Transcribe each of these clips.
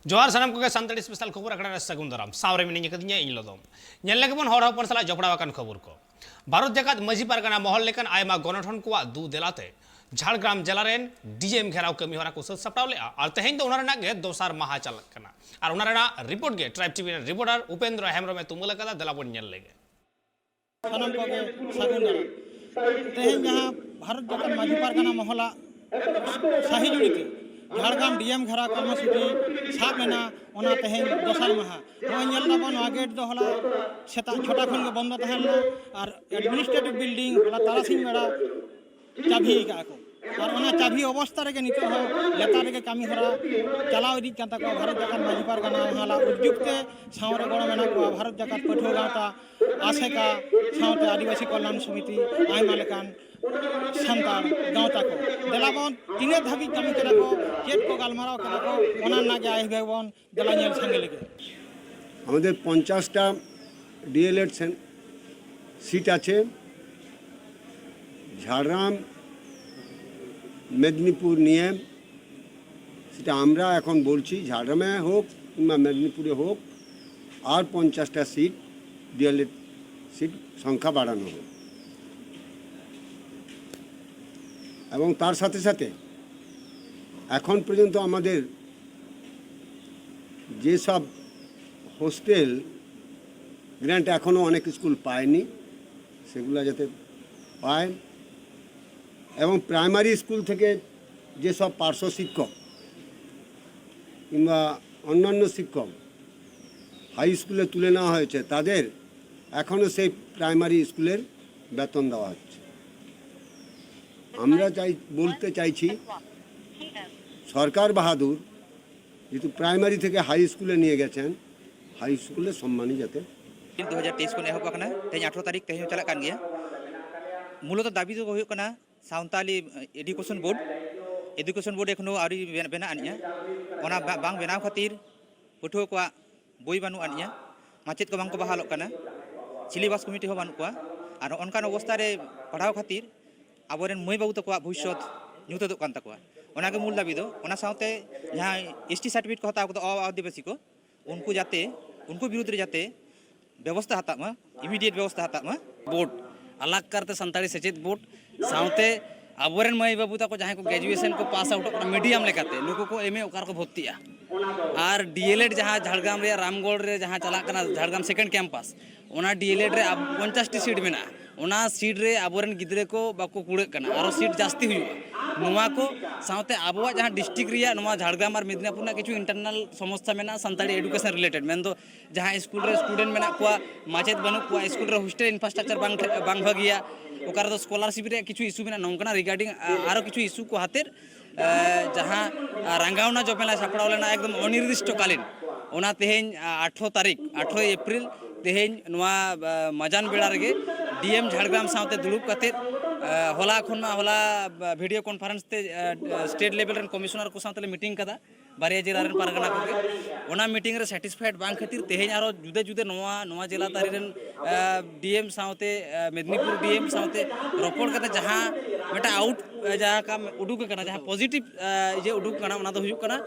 जोहार सानाम को सानताड़ी स्पेशल खबर अखड़ा सगुन दाराम सावरे मिनी कदिnya इन लदम ñel lagi bon hor hopon sala jopड़ा akan खबर को भारत जाकात मजी पारगाना महल लेकन आयमा गणठन को दु देलाते झाड़ग्राम जिलारेन डीएम घेराव कमी हरा को सप्ताव ले और तेहेन तो उनारे गे दोसार माहा चालक कना और उनारे रिपोर्ट गे tribe TV reporter Upendra Hembram में तुमुल कदा देला bon ñel लेगे सानाम को सगुन दाराम तेहेन जहां भारत जाकात मजी पारगाना महला शाही जुड़ीते झाड़ग्राम डीएम घेरा कर्मसूची साबना तेहेन दोसार माहा नोन गेट दो हला छोटा खन बंद तहना और एडमिनिस्ट्रेटिव बिल्डिंग हला तारासिंह बेड़ा चाबी का को और चाबी अवस्था रे नित हो लेतार रे कमी हरा चलाव इदी कांता को भारत जाकात माजी पारगाना हला उद्युक्ते सावरे गण मेना को भारत जाकात पठो गावता आसेका सावते आदिवासी कल्याण समिति आयमा लेकान सानतार गावता को देलाबन तीने धाबी कमी करा को चेट को गालमाराव करा को ओना नागे आइ बेबन देला नेल संगे लेगे আমাদের 50টা ডিএলএড সিট আছে ঝাড়গ্রাম মেদিনীপুর নিয়ে সেটা আমরা এখন বলছি ঝাড়গ্রামে হোক কিংবা মেদিনীপুরে হোক আর 50টা সিট ডিএলএড সিট সংখ্যা বাড়ানো হোক এবং তার সাথে সাথে এখন পর্যন্ত আমাদের যেসব হোস্টেল গ্র্যান্ট এখনও অনেক স্কুল পায়নি সেগুলো যাতে পায় এবং প্রাইমারি স্কুল থেকে যেসব পার্শ্ব শিক্ষক কিংবা অন্যান্য শিক্ষক হাই স্কুলে তুলে নেওয়া হয়েছে তাদের এখনও সেই প্রাইমারি স্কুলের বেতন দেওয়া হচ্ছে আমরা বলতে চাইছি সরকার বাহাদুর যেহেতু প্রাইমারি থেকে হাই স্কুলে নিয়ে গেছেন हाई स्कूल सम्मानी जाते 2023 को एहब करना तेज 18 तारीख तेज चला कान गया मूलत दाबी जो होयो कना सावताली एडुकेशन बोर्ड एखनो आरी बेना आनिया ओना बांग बेनाव खातिर पठुआ को बई बानु आनिया माचेत को बांग को बहाल कना सिलेबास कमिटी हो बानु को और अनकान अवस्था रे पढ़ाव खातिर आबोरेन मई बाबू तक भविष्य न्यूत कान तकवा ओनागे मूल दाबी दो ओना सावते जहां एसटी सर्टिफिकेट को हताव को आदिवासी को उनको जाते उनको विरुद्ध रे जाते व्यवस्था हता मा इमीडिएट व्यवस्था हता मा बोर्ड अलग करते संताड़ी सचेत बोर्ड सावते आबोरेन मई बाबू तक जहां को ग्रेजुएशन को पास आउट मीडियम लेकाते नुको को एमए ओकार को भर्तिया और डीएलएड जहां झाड़ग्राम रे रामगढ़ रे जहां चला कना झाड़ग्राम सेकेंड कैंपस ओना डीएलएड रे 50 टी सीट मेना ओना सीट रे आबोरेन गिद्रे को बाको कुड़े कना और सीट जास्ती हुई नुआ को सावते आबोआ जहां डिस्ट्रिक्ट रिया नुआ झाड़ग्राम और मेदिनीपुर ना किछु इंटरनल समस्या मेना संताड़ी एडुकेशन रिलेटेड मेन दो जहां स्कूल रे स्टूडेंट मेना को माचेत बनु को स्कूल रे हॉस्टल इंफ्रास्ट्रक्चर बांग भागिया ओकार दो स्कॉलरशिप रे किछु इशू मेना नोंकना रिगार्डिंग आरो किछु इशू को हातेर जहां रंगावना जमेला सापड़ाव लेना एकदम अनिर्दिष्टकालीन ओना तेहेन 18 तारीख 18 एप्रिल तेहेन नुआ मजान बेड़ा रे डीएम झाड़ग्राम सावते दुड़ुब कते होला खन होला वीडियो कॉन्फ्रेंस ते स्टेट लेवल रेन कमिश्नर को सावते मीटिंग कदा बारिया जिला रेन पारगना को ओना मीटिंग रे सैटिस्फाइड बांग खातिर तेहेन आरो जुदे जुदे नवा जिला तारी रेन डीएम सावते मेदिनीपुर डीएम सावते रोपड़ कते जहां मेटा आउट जहां का उडुक कना जहां पॉजिटिव जे उडुक कना ओना दो हुयु कना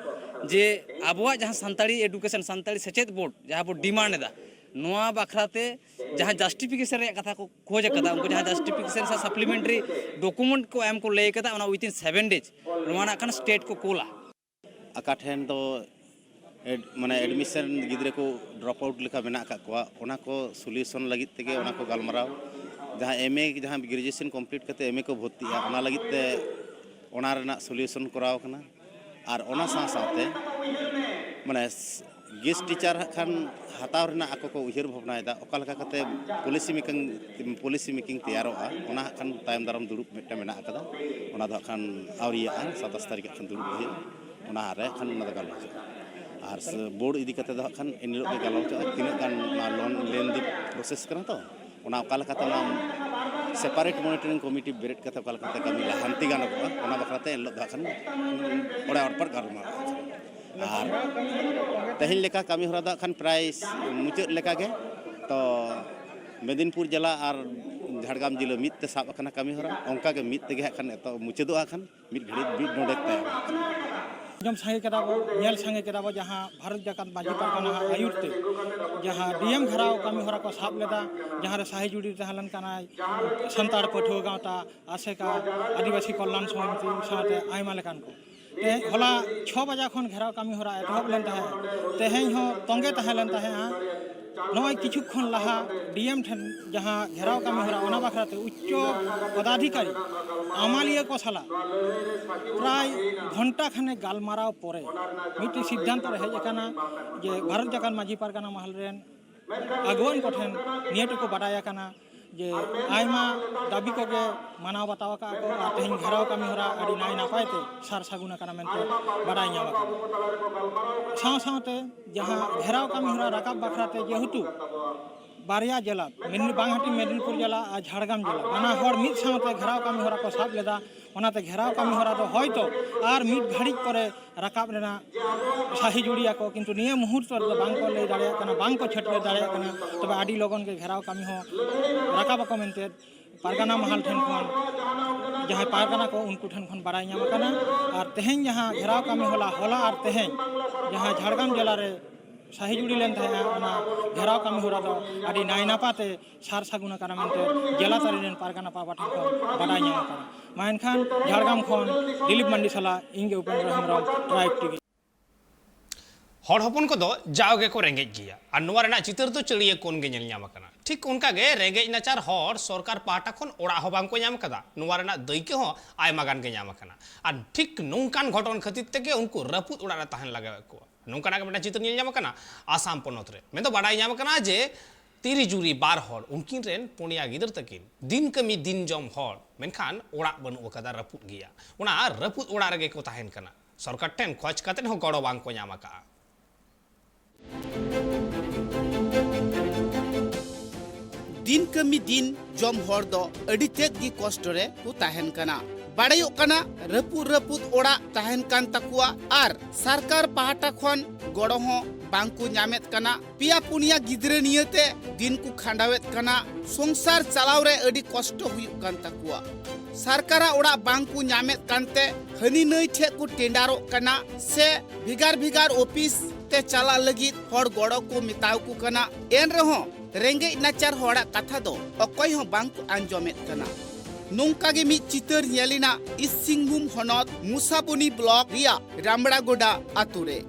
जे आबोआ जहां संताड़ी एडुकेशन संताड़ी सचेत बोर्ड जहां बो डिमांड एदा नोआ बाखराते जहां जस्टिफिकेशन रे कथा को खोज कदा उनको जहां जस्टिफिकेशन सा सप्लीमेंट्री डॉक्यूमेंट को एम को ले कदा ओना विथिन 7 डेज नोआ ना कन स्टेट को कोला अकाठेन तो माने एडमिशन गिद्रे को ड्रॉप आउट लेखा मेना का कोआ ओना को सॉल्यूशन लगित तेगे ओना को गालमाराव जहां एमए जहां ग्रेजुएशन कंप्लीट करते एमए को भर्तिया ओना लगित ते ओना रेना सॉल्यूशन कराव कना और ओना साथे माने गेस्ट टीचर खान हताव रेना आको को उहिर भावनायदा ओका लेका कते पॉलिसी मेकिंग तैयारोआ ओना खान तायम दाराम दुरुब मेटा मेना कदा ओना द खान आवरिया 27 तारिख खान दुरुब होय ओना रे खान ओना गाल और बोर्ड इदी कते द खान एनिलो के गालो तीन गान लोन लेन दी प्रोसेस करा तो ओना ओका लेका तना सेपारेट मॉनिटरिंग कमिटी बेरेट कते ओका लेका कमी लाहांति गानो ओना बखराते एनिलो द खान ओडा और पर गालमा और तेहन लेका कमी हरा दा खान प्राइस मुचाद लेका के तो मेदिनीपुर जिला और झाड़ग्राम जिला मिते साब कमी हरा ओंका के मित तेगे खान तो मुचादोआ खान मित घड़ी बिट नोडे जम संगे केदा बो नेल संगे केदा बो जहां भारत जाकात माजी पारगाना आयुरते जहां डीएम घराव कमी हरा को साब लेदा जहां रे साही जुड़ी तहलन कानाय संताड़ पठो गावता आसेका आदिवासी कल्याण समिति साथे आयमा लेकान को ते होला 6 बजा खन घेराव कमी हरा एतहब लेन ताहे तेहें हो तंगे तहलन ताहे नय किछु खन लहा डीएम ठन जहां घेराव कमी हरा ओना बाखराते उच्च पदाधिकारी आमालिया को साला प्राय घंटा खाने गालमाराव परे मिट्टी सिद्धांत हेज अकाना जे भारत जाकान माजी पारगाना महल रेन अगुवन को ठेन नियत को बाडाया काना जे आयमा दाबी को के मानाव बतावा का को आ तेहिं घेराव कमी हरा अडी नाय नापायते सार सागुना काना मेनते बाडाय ᱧᱟᱢ अकाना साव सावते जहां घेराव कमी हरा राकाब बाखराते जेहुतु बारिया जिला बांगहाटी मेदिनीपुर जिला और झाड़ग्राम जिला बना हर मिद सावते घेराव कमी हरा को साब लेदा ओनाते घेराव कमी हरा दो होयतो आर मिद घाड़ी परे राकाब रेना साही जुड़िया को किंतु निये मुहूर्त रे बांग को ले दाड़े कना बांग को छटले दाड़े कना तबे आडी लगन के घेराव कमी हो राकाब को मेनते पारगाना महल ठेन खन जहां पारगाना को उनको ठेन खन बाड़ाय ᱧᱟᱢ अकाना और तेहें जहां घेराव कमी होला और तेहें जहां झाड़ग्राम जिला रे साही जुड़ी लेन थाया ओना घेराव कमी हरा दो आडी नाय नापाते सार सागुना काना मेनते जिला तारी रेन पारगाना पाबा ठन खन बाडाय ᱧᱟᱢ अकाना मानखान झाड़ग्राम खन दिलीप मंडी साला इंगे उपेंद्र हेमरम ट्राइब टीवी हर हपन को दो जाओगे को रेंगेज गिया और नोवा रेना चितर तो चलिए कोन गे नेल ᱧᱟᱢ अकाना ठीक उनका गे रेंगेज नाचार हर सरकार पाटा खन ओड़ा हो बांग को ᱧᱟᱢ कदा नोवा रेना दैके हो आयमा गान गे ᱧᱟᱢ अकाना और ठीक नोंकान घटन खातिर तेगे उनको रपुत ओड़ा रे तहन लगावे को नोंकाना के चित्र नेल ᱧᱟᱢ अकाना आसाम पनत रे में तो बाडाय ᱧᱟᱢ अकाना जे तिरी जुरी बार हर उनकिन रेन पुनिया गिदर तकिन दिन कमी दिन जम हर मेनखान ओड़ा बनु अकादा रपुत गिया ओना रपुत ओड़ा रे को तहन कना सरकार टेन खोज काते हो गड़ो बांग को ᱧᱟᱢ अका दिन कमी दिन जम हर दो अड़ी तेज गी कष्ट रे को तहन कना बाड़ायो कना रपुत रपुत ओड़ा तहन कान तकुआ आर सरकार पाहटा खन गड़ो हो बांग को ᱧᱟᱢᱮत कना पिया पुनिया गिद्रे नियते दिन को खांडावेत कना संसार चलाव रे अड़ी कष्ट हुयुक कान तकुआ सरकारा ओड़ा बांग को ᱧᱟᱢᱮत कानते हनी नई ठे को टेंडारो कना से भिगार भिगार ऑफिस ते चला लगी हर गड़ो को मिताव को कना एन रहो रेंगे नाचार हड़ा कथा दो अकय हो बांग को आंजमेत कना नोंका गे मी चितर नेलिना इस सिंहभूम हनत मुसाबनी ब्लॉक रिया रामड़ागोडा आतुरे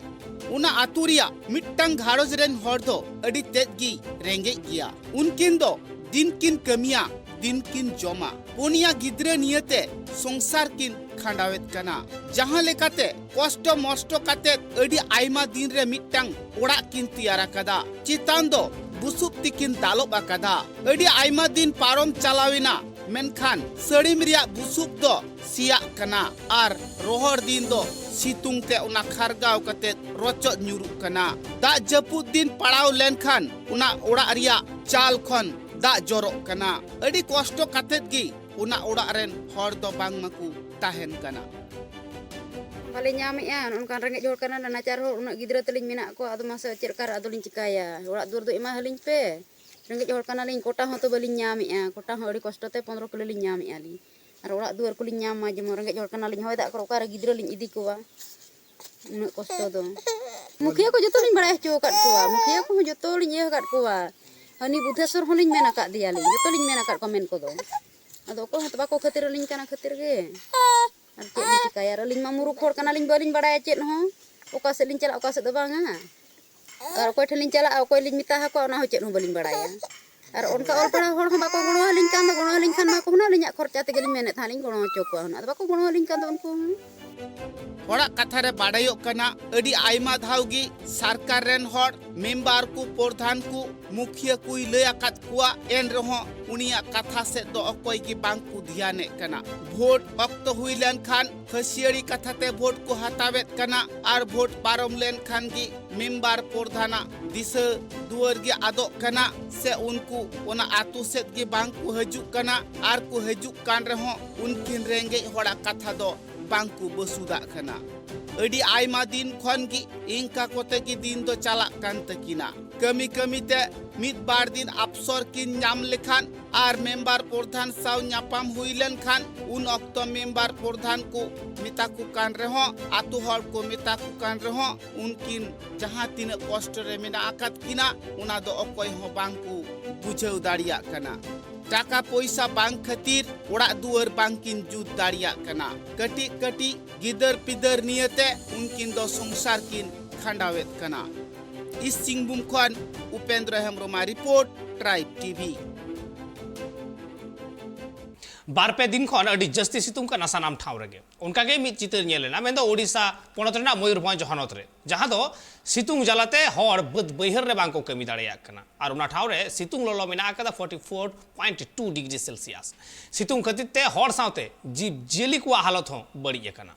उना आतुरिया मिट्टांग घारोज रेन हर दो अड़ी तेज गी रेंगे गिया उनकिन दो दिन किन कमिया दिन किन जमा पुनिया गिद्रे नियते संसार किन खांडावेत कना जहां लेकाते कष्ट मष्ट काते अड़ी आयमा दिन रे मिट्टांग ओड़ा किन तियारा कदा चितान दो बुसुब तिकिन दालोब अकादा अड़ी आयमा दिन पारम चलाविना मेनखान सड़ीम रिया बुसुब दो सिया कना आर रोहर दिन दो सितुंग ते उना खारगाव कते रोचो न्यूरु कना दा जपुद दिन पड़ाव लेनखान उना ओड़ा रिया चाल खन दा जोरो कना अड़ी कष्ट काते गी उना ओड़ा रेन हर दो बांग मकु ताहेन कना बाले ᱧᱟᱢᱮᱜᱼᱟ ᱚᱱᱠᱟᱱ ᱨᱮᱸᱜᱮᱡ ᱦᱚᱲ ᱠᱟᱱᱟ ᱱᱟᱪᱟᱨ ᱦᱚᱲ ᱩᱱᱟᱹᱜ ᱜᱤᱫᱽᱨᱟᱹ ᱛᱟᱹᱞᱤᱧ ᱢᱮᱱᱟᱜ ᱠᱚᱣᱟ ᱟᱫᱚ ᱢᱟᱥᱮ ᱪᱮᱫ ᱞᱮᱠᱟ ᱟᱫᱚᱞᱤᱧ ᱪᱤᱠᱟᱹᱭᱟ ᱚᱲᱟᱜ ᱫᱩᱣᱟᱹᱨ ᱫᱚ ᱮᱢᱟ ᱦᱟᱹᱞᱤᱧ ᱯᱮ ᱨᱮᱸᱜᱮᱡ ᱦᱚᱲ ᱠᱟᱱᱟᱞᱤᱧ ᱠᱚᱴᱟ ᱦᱚᱸ ᱛᱚ ᱵᱟᱹᱞᱤᱧ ᱧᱟᱢᱮᱜᱼᱟ ᱠᱚᱴᱟ ᱦᱚᱸ ᱟᱹᱰᱤ ᱠᱚᱥᱴᱚ ᱛᱮ 15 ᱠᱤᱞᱳ ᱞᱤᱧ ᱧᱟᱢᱮᱜᱼᱟ ᱞᱤᱧ ᱟᱨ ᱚᱲᱟᱜ ᱫᱩᱣᱟᱹᱨ ᱠᱚᱞᱤᱧ ᱧᱟᱢ ᱢᱟ ᱡᱮᱢᱚᱱ ᱨᱮᱸᱜᱮᱡ ᱦᱚᱲ ᱠᱟᱱᱟᱞᱤᱧ ᱦᱚᱭ ᱫᱟᱜ ᱠᱚ ᱚᱠᱟᱨᱮ ᱜᱤᱫᱽᱨᱟᱹ ᱞᱤᱧ ᱤᱫᱤ ᱠᱚᱣᱟ ᱩᱱᱟᱹᱜ ᱠᱚᱥᱴᱚ ᱫᱚ ᱢᱩᱠᱷᱤᱭᱟᱹ ᱠᱚ ᱡᱚᱛᱚ ᱞᱤᱧ ᱵᱟᱲᱟᱭ ᱦᱚᱪᱚ ᱟᱠᱟᱫ ᱠᱚᱣᱟ ᱢᱩᱠᱷᱤᱭᱟᱹ ᱠᱚᱦᱚᱸ ᱡᱚᱛᱚ ᱞᱤᱧ ᱤᱭᱟᱹ ᱟᱠᱟᱫ ᱠᱚᱣᱟ ᱦᱟᱹᱱᱤ ᱵᱩᱫᱷᱮᱥᱥᱚᱨ ᱦᱚᱸᱞᱤᱧ ᱢᱮᱱ ᱟᱠᱟᱫ ᱫᱮᱭᱟᱞᱤᱧ ᱡᱚᱛᱚ ᱞᱤᱧ ᱢᱮᱱ ᱟᱠᱟᱫ ᱠᱚᱣᱟ ᱢᱮᱱ ᱠᱚᱫᱚ ᱟᱫᱚ ᱚᱠᱚᱭ ᱦᱚᱸ ᱵᱟᱠᱚ ᱠᱷᱟᱹᱛᱤᱨ ᱟᱹᱞᱤᱧ ᱠᱟᱱᱟ ᱠᱷᱟᱹᱛᱤᱨ ᱜᱮ ᱟᱨ ᱪᱮᱫ ᱞᱤᱧ ᱪᱤᱠᱟᱹᱭᱟ ᱟᱨ ᱟᱹᱞᱤᱧ ᱢᱟ ᱢᱩᱨᱩᱠ ᱦᱚᱲ ᱠᱟᱱᱟᱞᱤᱧ ᱵᱟᱹᱞᱤᱧ ᱵᱟᱲᱟᱭᱟ ᱪᱮᱫ ᱦᱚᱸ ᱚᱠᱟ ᱥᱮᱫ ᱞᱤᱧ ᱪᱟᱞᱟᱜ ᱚᱠᱟ ᱥᱮᱫ ᱫᱚ ᱵᱟᱝᱟ ᱟᱨ ᱚᱠᱚᱭ ᱴᱷᱮᱱ ᱞᱤᱧ ᱪᱟᱞᱟᱜᱼᱟ ᱚᱠᱚᱭ ᱞᱤᱧ ᱢᱮᱛᱟ ᱦᱟᱠᱚᱣᱟ ᱚᱱᱟ ᱦᱚᱸ ᱪᱮᱫ ᱦᱚᱸ ᱵᱟᱹᱞᱤᱧ ᱵᱟᱲᱟᱭᱟ ᱟᱨ ᱚᱱᱠᱟ ᱚᱞ ᱯᱟᱲᱦᱟᱣ ᱦᱚᱲ ᱦᱚᱸ ᱵᱟᱠᱚ ᱜᱚᱲᱚ ᱟᱹᱞᱤᱧ ᱠᱟᱱ ᱫᱚ ᱜᱚᱲᱚ ᱟᱹᱞᱤᱧ ᱠᱷᱟᱱ ᱢᱟᱠᱚ ᱦᱩᱱᱟᱹᱝ ᱟᱹᱞᱤᱧᱟᱜ ᱠᱷᱚᱨᱪᱟ ᱛᱮᱜᱮᱞᱤᱧ ᱢᱮᱱᱮᱫ ᱛᱟᱦᱮᱸ ᱞᱤᱧ ᱜᱚᱲᱚ ᱦᱚᱪᱚ ᱠᱚᱣᱟ ᱦᱩᱱᱟᱹᱝ ᱟᱫᱚ ᱵᱟᱠᱚ ᱜᱚᱲᱚ ᱟᱹᱞᱤᱧ ᱠᱟᱱ ᱫᱚ उनको हड़ा कथा रे बाड़ायो कना अड़ी आयमा धावगी सरकार रेन हड़ मेंबर को प्रधान को मुखिया कुई लय आकात कुआ एन रहो उनिया कथा से दो अकोय की बांग को ध्याने कना वोट वक्त हुई लेन खान खसियरी कथा ते वोट को हतावेत कना आर वोट पारम लेन खान की मेंबर प्रधाना दिशा दुआर की आदो कना से उनको ओना आतु सेत की बांग को हजू कना आर को हजू कान रहो उनकिन रेंगे हड़ा कथा दो बांग को बसुदा खना ᱟᱹᱰᱤ ᱟᱭᱢᱟ ᱫᱤन ᱠᱷᱚᱱ ᱜᱮ ᱤᱱᱠᱟ ᱠᱚᱛᱮ ᱜᱮ ᱫᱤन ᱫᱚ ᱪᱟᱞᱟᱜ ᱠᱟᱱ ᱛᱟᱹᱠᱤᱱᱟ ᱠᱟᱹᱢᱤ ᱠᱟᱹᱢᱤᱛᱮ ᱢᱤᱫ ᱵᱟᱨ ᱫᱤन ᱟᱯᱥᱚᱨ ᱠᱤᱱ ᱧᱟᱢ ᱞᱮᱠᱷᱟᱱ ᱟᱨ ᱢᱮᱢᱵᱟᱨ ᱯᱨᱚᱫᱷᱟᱱ ᱥᱟᱶ ᱧᱟᱯᱟᱢ হুই লেনখান উন অক্ত মেম্বার প্রধান কো মেতা কো কান রেহ আতু হড় কো মেতা কো কান রেহ উনকিন জাহাं তিনা কষ্ট রে মেনা আকাত কিনা ওনা দো অকয় হ বাং কো বুঝাও দাড়িয়া কানা টাকা পয়সা বাং খাতির ওড়াগ দুয়ার বাংকিন জুত দাড়িয়া কানা কটি কটি গিদর পিদর নিয়তে উনকিন দো সংসার কিন খান্ডাवेत কানা इस सिंहभूम खन उपेंद्र हेम्ब्रमा रिपोर्ट ट्राइब टीवी बारपे दिन खन अडी जस्ती सितुंग का सानाम ठाव रगे उनका के मित चितर नेलेना मेन दो ओडिशा पोनत रेना मयूरभंज हनत रे जहां दो सितुंग जलाते हर बद बहिर रे बांको कमी दाड़िया कना और उना ठाव रे सितुंग लोलो मेना का 44.2 डिग्री सेल्सियस सितुंग खतित ते हर सावते जीव जेली को हालत हो बड़ी कना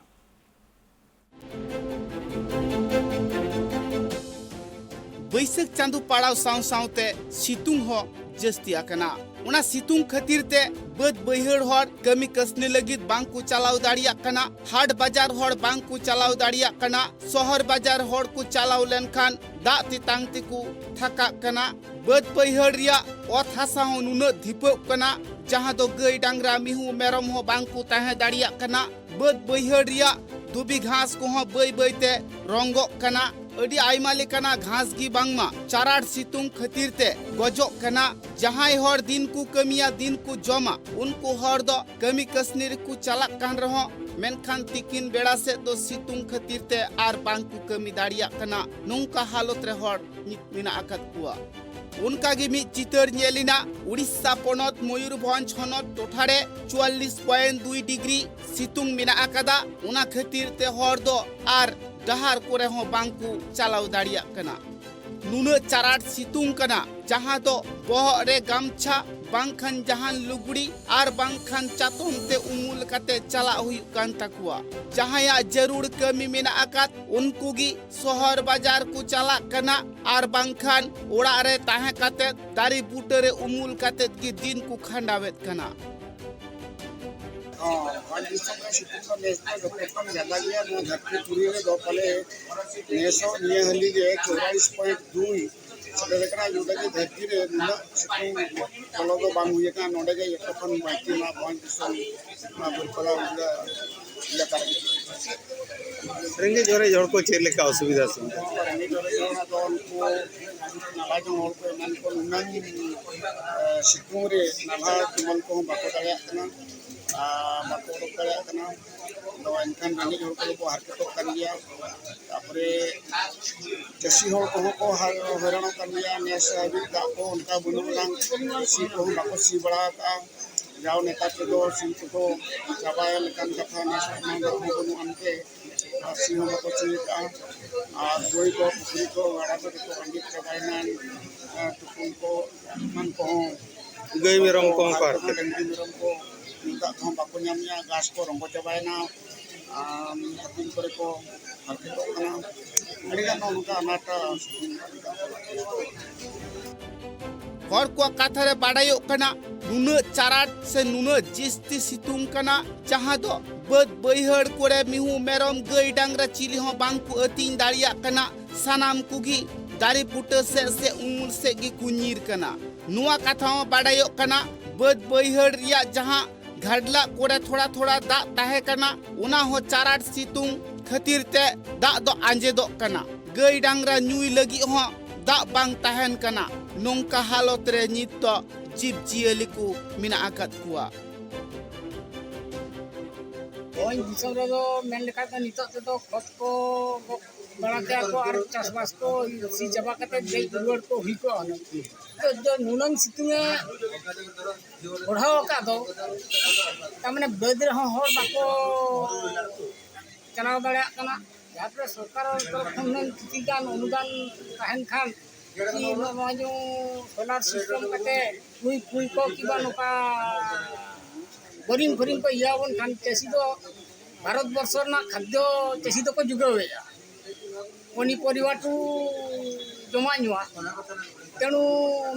बैसाख चांदू पड़ाव साव सावते सितुंग हो जस्ती आकना उना सितुंग खातिर ते बद बहिर हर कमी कसने लगित बांग को चलाव दाड़िया कना हाट बाजार हर बांग को चलाव दाड़िया कना शहर बाजार हर को चलाव लेनखान दा तितांग तिकु थका कना बद बहिर रिया ओत हासा हो नुन धिपक कना जहां दो गई डांगरा मिहु मेरम हो बांग को ताहे दाड़िया कना बद बहिर रिया दुबी घास को हो बई बईते रंगो कना अडी आयमा लेकाना घास गी बांगमा चाराड सितुंग खतिर ते गजो कना जहां हर दिन को कमिया दिन को जमा उनको हर दो कमी कसनीर को चलाक कान रहो मेनखान तिकिन बेड़ा से दो सितुंग खतिर ते आर बांग को कमी दाड़िया कना नोंका हालत रे हर मिना आकत कुआ उनका गे मी चितर नेलिना उड़ीसा पोनत मयूरभंज हनत टोठारे 44.2 डिग्री सितुंग मिना आकादा उना खतिर ते हर दो आर डहार कोरे हो बांकू चलाव दाड़िया कना नुना चाराट सितुंग कना जहां दो बहर रे गामछा बांखान जहां लुगड़ी आर बांखान चातोम ते उमुल कते चला हुई कान तकुआ जहां या जरूर कमी मेना आकात उनको गी शहर बाजार को चला कना आर बांखान ओड़ा रे ताहे कते दारी बूटे रे उमुल कते गी दिन को खंडावेत कना आज दिसम सितुंग का नेशनल गपटन ज्यादा गया नो धरती पूरी रे दो पले नेसो निये हली गे 44.2 सदरकना जुदा के धरती रे न सितुंग कलो दो बांग हुए का नोडे के यतपन माइती ना भन दिसम ना बुरपला उला या कर रेंगे जोरे जोड़ को चेर लेका असुविधा से रेंगे जोरे जोना तो उनको नाला जो होल को मन को नंग सितुंग रे नाला तुमन को बाको दाया कना बाको दाया कना दो इनकान रेंगे जोड़ को हरकत कर लिया तापरे चसी होल को हैरान कर लिया नेस अभी दा को उनका बुनुलांग सी को बाको सी बड़ा का जाओ नेता के दो सी को चाबाय लेकन कथा नेस मांग को बुनु अनके सी हो को सी का कोई को पुरी को गाड़ा को अंडित चाबायना तुकुन को मन को गई में रंग को पार डंगी मेरम को निका हम बाको ᱧᱟᱢया घास को रंग चाबायना दिन पर को हरकत करना अड़ीगा नोका नाटा हर को कथा रे बाड़ायो कना नुना चाराट से नुना जिस्ती सितुंग कना जहां दो बद बहिर कोरे मिहु मेरम गई डांगरा चिली हो बांग को अतिन दाड़िया कना सानाम कुगी दारी पुटे से उमुल से गी कुनीर कना नुआ कथा हो बाड़ायो कना बद बहिर रिया जहां घडला कोरे थोड़ा थोड़ा दा ताहे कना उना हो चाराट सितुंग खतिर ते दा दो आंजे दो कना गई डांगरा न्यूई लगी हो दा बांग ताहन कना नोंका हालत रे नित तो जीव जियली को मिना आकत कुआ ओइ दिसम रे दो मेन लेका त नित ते तो खत को बनाते को और चासबास को सी जबा कते गई दुवर को हुई को तो जो नुनंग सितुंगे बढ़ाव का दो तमने बदर हो बाको चलाव दाड़ा कना जहां पर सरकार तरफ खन किगान अनुदान कहन खान कि नो जो सोलार सिस्टम कते कुई को किबा नोका बोरिंग को यावन खान चेसी दो भारत वर्ष ना खाद्य चेसी दो को जुगावेया पनी परिवाटू जमा नुआ तेणु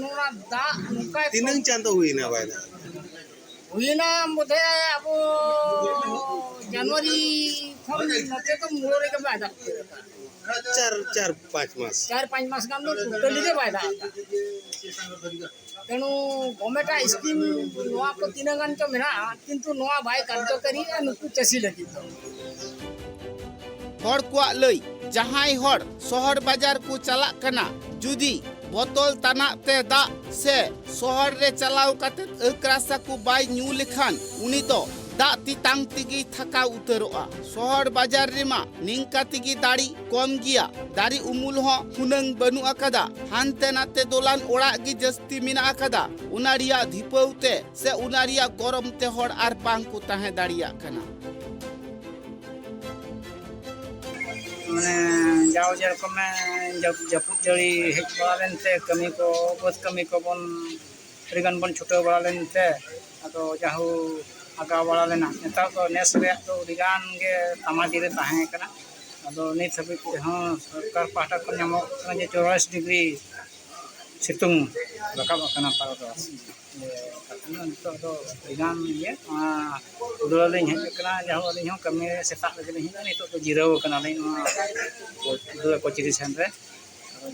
नोना दा नोका तीनंग चांदो हुई ना बाय हुईना बोधे अब जनवरी नोते तो मूलो रे के बाय दाग 4-5 मास 4-5 मास गान दो टोटली गे बाय दाग तेणु गवर्नमेंट स्कीम नोआ को तीन गान चो मेना किंतु नोआ बाय कार्यकरी नुकु चासी लगी तो हर को लई जहाई हर शहर बाजार को चला कना जुदी बोतल ताना ते दा से शहर रे चलाव काते अक्रासा को बाय न्यू लेखान उनी तो दा तितांग तिगी थका उतरोआ शहर बाजार रेमा निंका तिगी दाड़ी कम गिया दाड़ी उमुल हो हुनंग बनु अकादा हानते नाते दोलान ओड़ा गी जस्ती मिना अकादा उनारिया धिपौते से उनारिया गरम ते हर आर बांग को ताहे दाड़िया कना मैंने जाओ जेरकम में जब जपुत जड़ी हेज बड़ा लेनते कमी को बस कमी को बन रिगन बन छुटे बड़ा लेनते तो जाहू आगा बड़ा लेना नेता को नेस रे तो रिगान के तमाजी रे ताहे कना तो नित सभी हां सरकार पाटा को नामो जे 24 डिग्री सितुंग रकाब कना पारो तो तो रिगान ये उदला ले हेज कना जाहू अली हो कमी सेता लगे नहीं नितो तो जिराव कना ले उदला कोचिरी सेन रे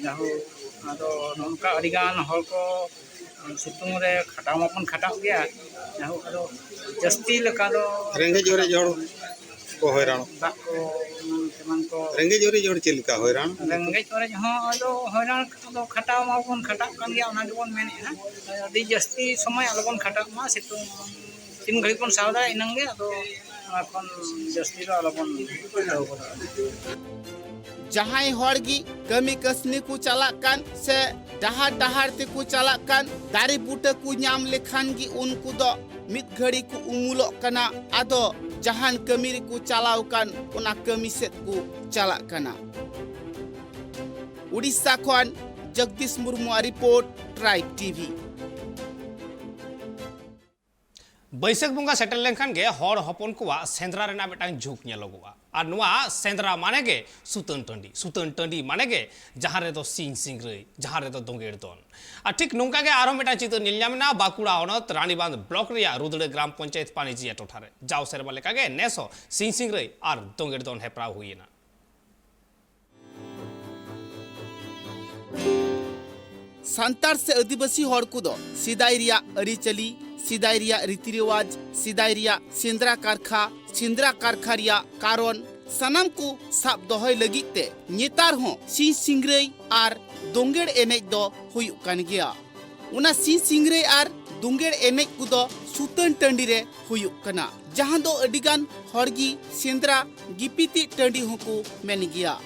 जाहू तो नोनका अरिगान हल को सितुंग रे खटाव मापन खटाव गया जाहू तो जस्ती लका दो रेंगे जोरे जोड़ को हैरान दाग को तेमन को रेंगे जोरे जोड़ चिलका हैरान रेंगे जोरे हो दो हैरान दो खटाव मापन खटाव कान गया ओना गेबन मेने ना अदि जस्ती समय अलबन खटाव मा सितुंग तीन घड़ी कोन सावदा इनंगे तो अपन जस्ती रो अलबन जहाई हरगी कमी कसनी को चला कान से डहार डहार ते को चला कान दारी बूटे को नाम लेखान गी उनको दो मित घड़ी को उमुलो कना आदो जहान कमी को चलाव कान उना कमी सेट को चला कना उड़ीसा खन Jagdish Murmu report tribe TV बैसाख बंगा सेटल लेनखान गे हर हपन को सेंद्रा रेना मिटांग झुक नेलोगोआ और नुआ सेंद्रा माने गे सुतन टंडी माने गे जहां रे दो सिंग सिंगरई जहां रे दो दोंगेड़ दोन और ठीक नोंका गे आरो मिटांग चित्र निलयामना बाकुड़ा अनत रानीबांध ब्लॉक रिया रुदड़े ग्राम पंचायत पानीजिया टोठारे जाव सेरबा लेका गे नेसो सिंग सिंगरई और दोंगेड़ दोन हेपराव हुईना सांतार से आदिवासी हर को दो सिदाई रिया अरिचली सिदाई रिया रीति रिवाज सिदाई रिया सेंद्रा कारखा रिया कारण सनम को साब दोहय लगी ते नेतार हो सिंग सिंगरई और दोंगेड़ एनेज दो हुयुक कान गया उना सिंग सिंगरई और दोंगेड़ एनेज को दो सुतन टंडी रे हुयुक कना जहां दो अडिगान हरगी सेंद्रा गिपिति टंडी हो को मेन गया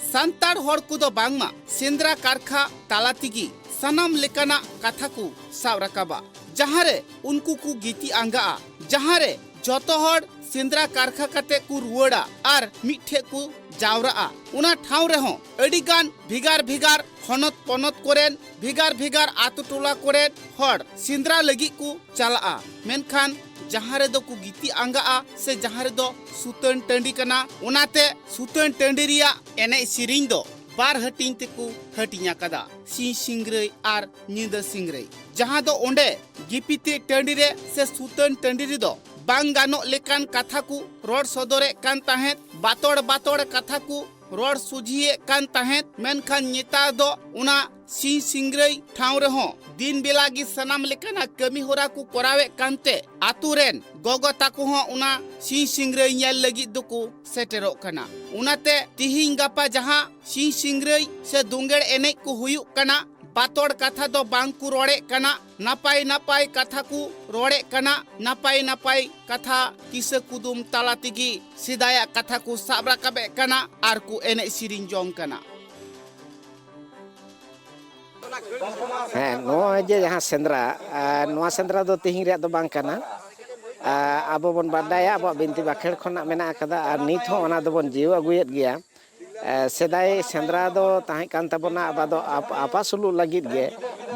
सांतार हर को दो बांगमा सेंद्रा कारखा तालातिगी सनम लेकाना कथा को साब रकाबा जहां रे उनको को गीति आंगा जहां रे जतो हर सेंद्रा कारखा कते को रुवड़ा और मिठे को जावरा उना ठाव रे हो अडिगान भिगार भिगार हनत पनत कोरेन भिगार भिगार आतु टोला कोरेन हर सेंद्रा लगी को चला मेनखान जहां रे दो को गीति आंगा से जहां रे दो सुतन टंडी कना उनाते सुतन टंडी रिया एने सिरिंग दो बार हटिंग तेको हटिया कदा सिंग सिंगरई और निंदा सिंगरई जहां दो ओंडे गिपिते टंडी रे से सुतन टंडी रे दो बांग गानो लेकान कथा को रोड सदरे कान ताहेत बातोड़ कथा को रोड सुझिए कान ताहेत मेनखान नेता दो उना सिंग सिंगरई ठाव रे हो दिन बेला गी सनाम लेकाना कमी होरा को कोरावे कानते आतुरेन गोगो ताको हो उना सिंग सिंगरई नेल लगी दुको सेटेरो कना उनाते तिहिंग गापा जहां सिंग सिंगरई से दोंगेड़ एनेज को हुयुक कना बातोड़ कथा दो बांग को रोड़े कना नापाय नापाय कथा को रोड़े कना नापाय कथा किसे कुदुम ताला तिगी सिदाया कथा को साब राकाबे कना आर को एनेज सिरिंग जोंग कना जे जहाँ सेंद्रा दो तिहिंग रे दो बांग कना अब बन बाडाया अब बिनती बाखेड़ खना मेना कदा और नित हो ओना दो बन जीव अगुयेद गया सेदाय सेंद्रा दो ताहे कान ताबोना अब आपासुलु लगित गे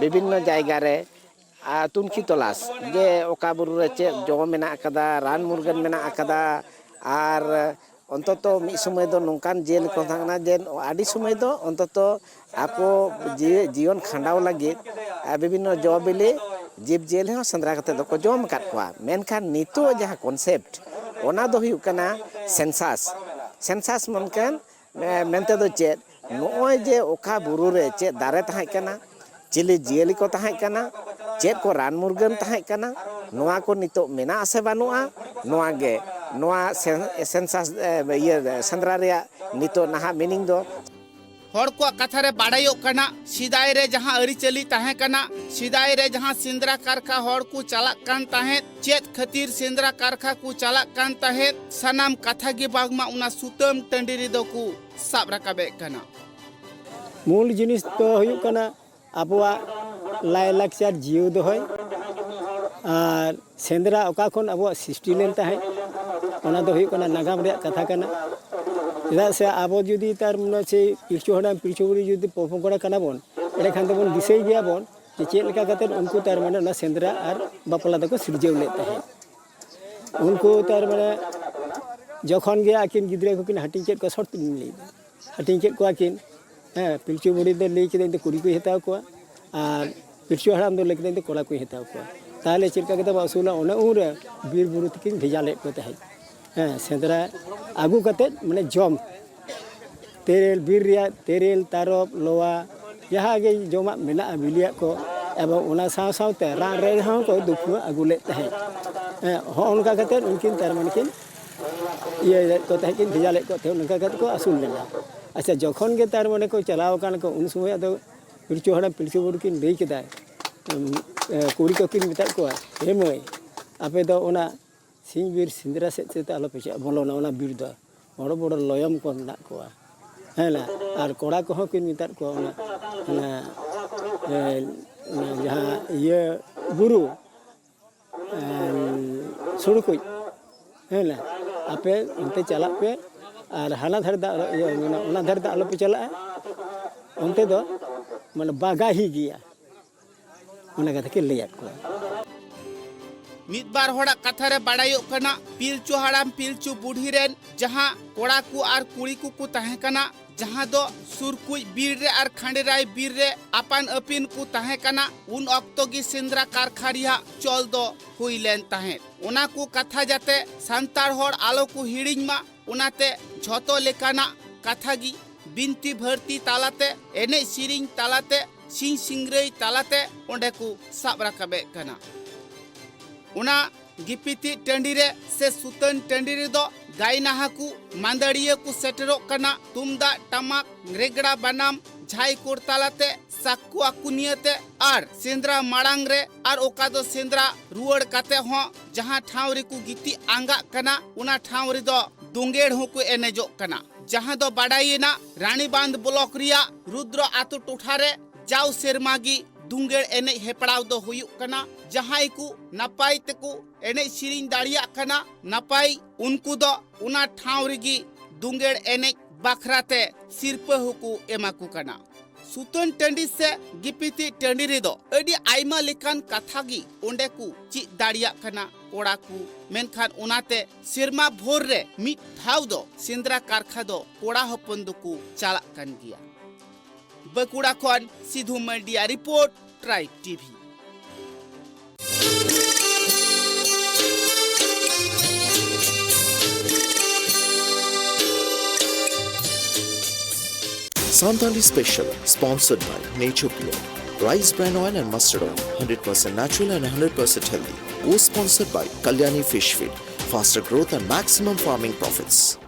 विभिन्न जायगा रे तुनखी तलाश जे ओका बुरु रे चे जो मेना कदा रान मुरगन मेना कदा और अंतत मिद समय दो नोंकान जेल को थाना जे आदि समय दो अंतत आको जीवन खांडाव लगी विभिन्न जो बिले जीव जेल हो सेंद्रा कते दो को जम काट कोआ मेनखान नितो जहां कॉन्सेप्ट ओना दो हुयु कना सेंसास सेंसास मनकान मेनते दो चेत नोय जे ओखा बुरु रे चेत दारे ताहे कना चिली जियली को ताहे कना चेत को रान मुर्गन ताहे कना नोआ को नितो मेना आसे बानुआ नोआ गे नोआ सेंसास ये सेंद्रा रे नितो नहा मीनिंग दो हर को कथा रे बाड़ायो कना सिदाय रे जहां अरिचली ताहे कना सिदाय रे जहां सेंद्रा कारखा हर को चालक कान ताहे चेत खतीर सेंद्रा कारखा को चालक कान ताहे सनाम कथा गे बागमा उना सुतम टंडी रे दो को साब राकाबे कना मूल जिनिस तो हुयुग कना आबुआ लाई लाक्चर जियो दोहय और सेंद्रा ओका खन आबुआ सृष्टि लेन ताहे ओना दो हुयुग कना नागाम रे कथा कना चेदा से आबो जुदी तार मने से पिलचु हड़ाम पिलचु बुढ़ी जुदी पोपगड़ा कना बोन एडे खान तो बोन दिसै गया बोन जे चेद लेका कते उनको तार माने ना सेंद्रा और बापला दको सिरजेव ले ताहे उनको तार माने जखन गया आकिन गिद्रे को किन हटिंग चेद को शर्त ले हटिंग चेद को आकिन पिलचु बुढ़ी दे ले के कुड़ी को हेताव को और पिलचु हड़ाम दो लेके कोड़ा को हेताव को ताले चेदका कते बासुला ओने उरे बीर बुरु तकिन भेजा ले को ताहे सेंद्रा आगू कते माने जम तेरेल बीर रिया तेरेल तारब लोवा जहाँ गे जमा मेना बिलिया को एवं उना साव सावते रान रे हां को दुखु आगू ले ताहे हो उनका कते उनकिन तार माने किन ये को ताहे किन भेजा ले को थे उनका कते को असुल लेना अच्छा जखन गे तार माने को चलाव कान को उन समय दो पिलचु हड़ा पिलचु बुढ़ किन लई केदा कुड़ी को किन मिता को हे मय आपे दो ओना सिंह बीर सिंद्रा से आलो पेचा बोलोना ओना बीर दो बड़ बड़ लयम को ना को हेला और कोड़ा को हो किन मिता को ओना जहां ये गुरु सुड़कुई हेला आपे उनते चला पे और हाना धर दा ओना धर दा आलो पे चला उनते दो माने बागा ही गया ओना कथा के लेया को मिदबार होड़ा कथा रे बाड़ायो कना पिलचु हड़ाम पिलचु बुढ़ी रेन जहां कोड़ा को और कुड़ी को ताहे कना जहां दो सुरकुई बीर रे और खंडेराय बीर रे अपन अपिन को ताहे कना उन अक्तो गी सेंद्रा कारखारिया चल दो हुई लेन ताहे ओना को कथा जाते संतार होड़ आलो को हिड़िंग मा उनाते झोतो लेकाना कथा गी बिनती भर्ती तालाते एने सिरिंग तालाते सिंह सिंगरई तालाते ओंडे को साब राकाबे कना उना गिपिति टंडी रे से सुतन टंडी रे दो गाय नाहाकू मांदड़िया को सेटरो कना तुमदा टमाक रेगड़ा बनाम झाई कोरतालाते साकु आकुनियते और सेंद्रा माड़ांग रे और ओका दो सेंद्रा रुवड़ काते हो जहां ठाव रे को गिति आंगा कना उना ठाव रे दो दुंगेड़ हो को एनेजो कना जहां दो बाडाईना रानी बांध ब्लॉक रिया रुद्र आतु टोठा रे जाव सेरमागी दुंगेड़ एने हेपड़ाव दो हुयुक कना जहां को नपाई तेको एने सिरिंग दाड़िया कना नपाई उनको दो उना ठाव रेगी दुंगेड़ एने बाखराते सिरपा हुकु एमाकु कना सुतन टंडी से गिपिति टंडी रे दो अडी आइमा लेकान कथा गी ओंडे को ची दाड़िया कना कोड़ा को मेनखान उनाते सिरमा भोर रे मिट ठाव दो सेंद्रा कारखा दो कोड़ा हपन दो को चाला कन गिया बकुड़ा खन Sidhu Mandiya report tribe TV Santali Special, sponsored by Nature Pure. Rice bran oil and mustard oil, 100% natural and 100% healthy. Co-sponsored by Kalyani Fish Feed, faster growth and maximum farming profits.